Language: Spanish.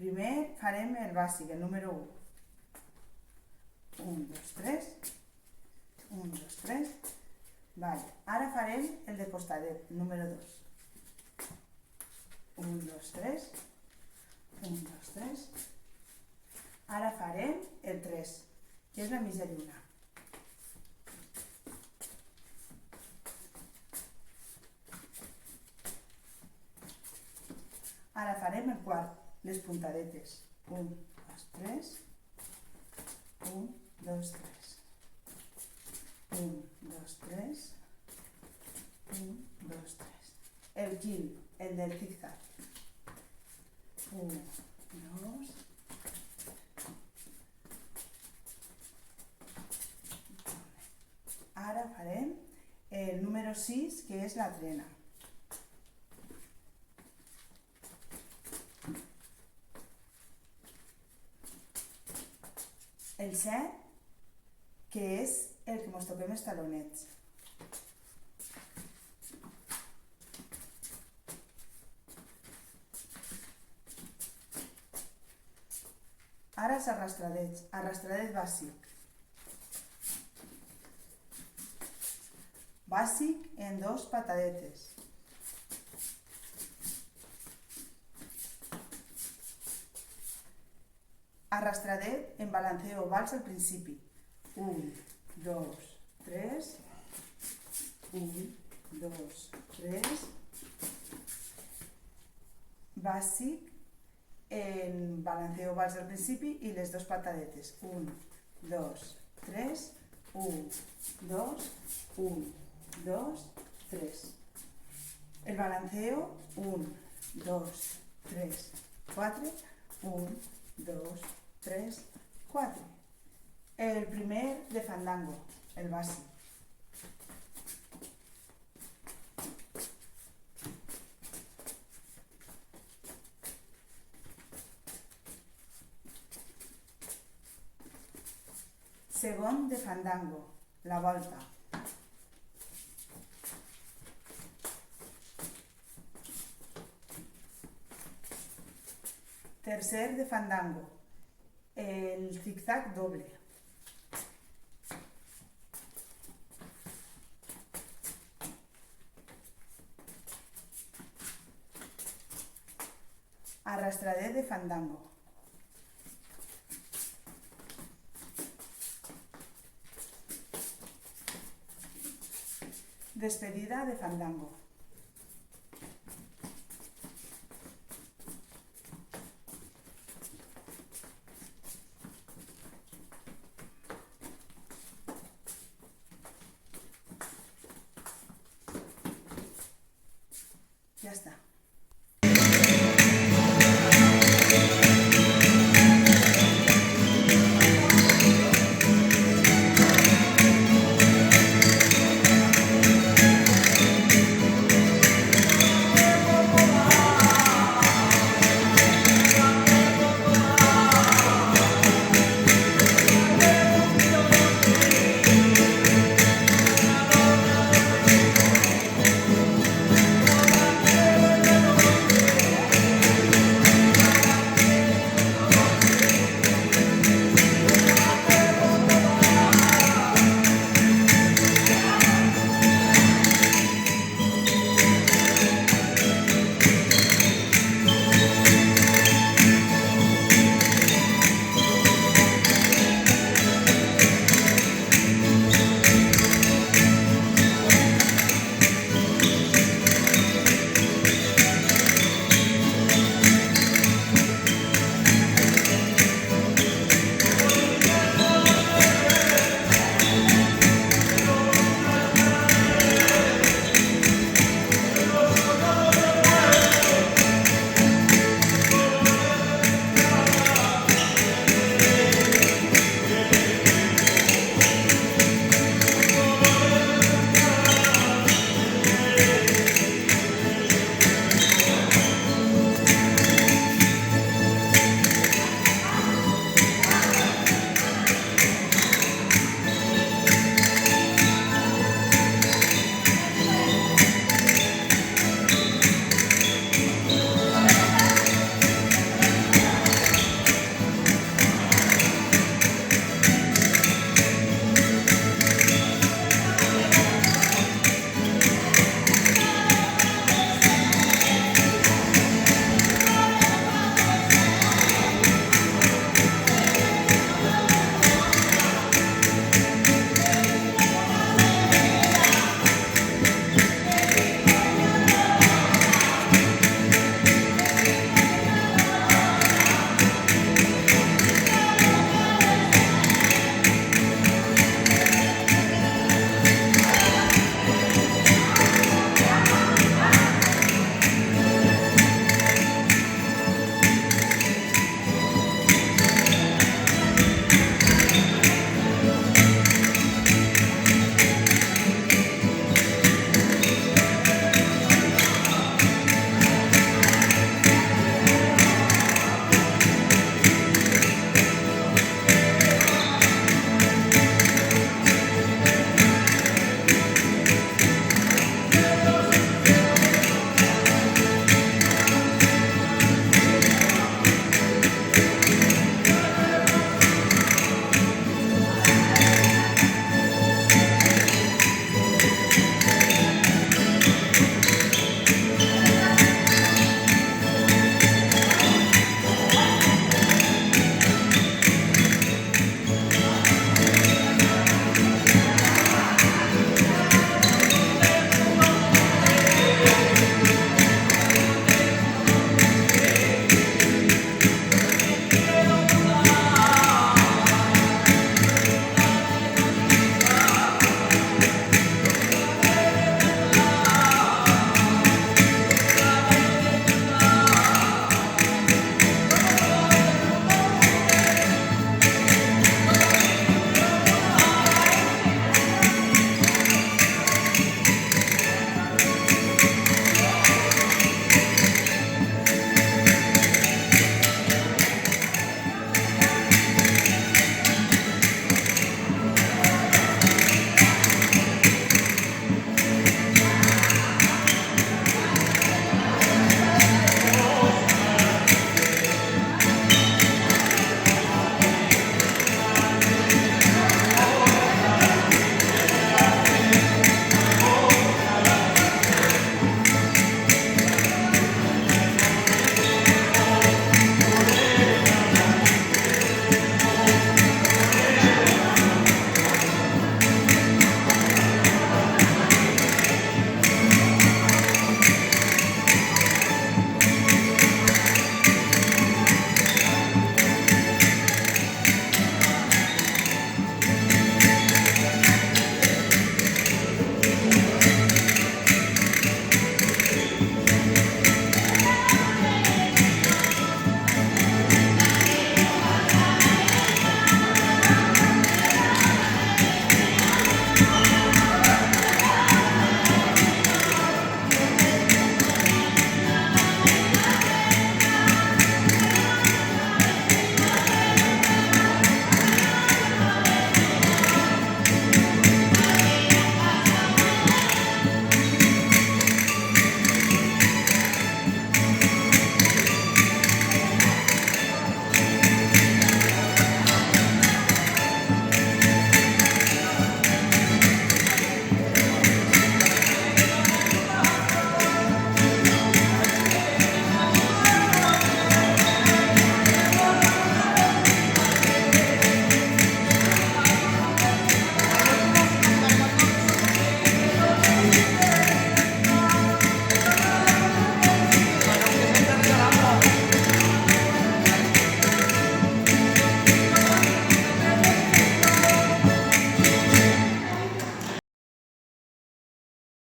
Primer farem el bàsic, el número 1. 1, 2, 3. 1, 2, 3. Vale. Ara farem el de costadet, número 2. 1, 2, 3. 1, 2, 3. Ara farem el 3, que és la mitja lluna. Ara farem el quart, les puntadetes. 1, 2, 3. 1, 2, 3. 1, 2, 3. 1, 2, 3. El quint, el del zig-zag. 1, 2. Ara farem el número 6, que és la trena. El 7, que és el que ens toquem els talonets. Ara els arrastradets. Arrastradet bàsic. Bàsic en 2 patadetes. Arrastradet en balanceo vals al principi. 1, 2, 3. 1, 2, 3. Bàsic en balanceo vals al principi i les 2 patadetes. 1, 2, 3. 1, 2, 1, 2, 3. El balanceo 1, 2, 3, 4. 1, 2, 3, 4. El primer de fandango, el bàsic. Segon de fandango, la volta. Tercer de fandango, el zig-zag doble. Arrastradet de fandango. Despedida de fandango.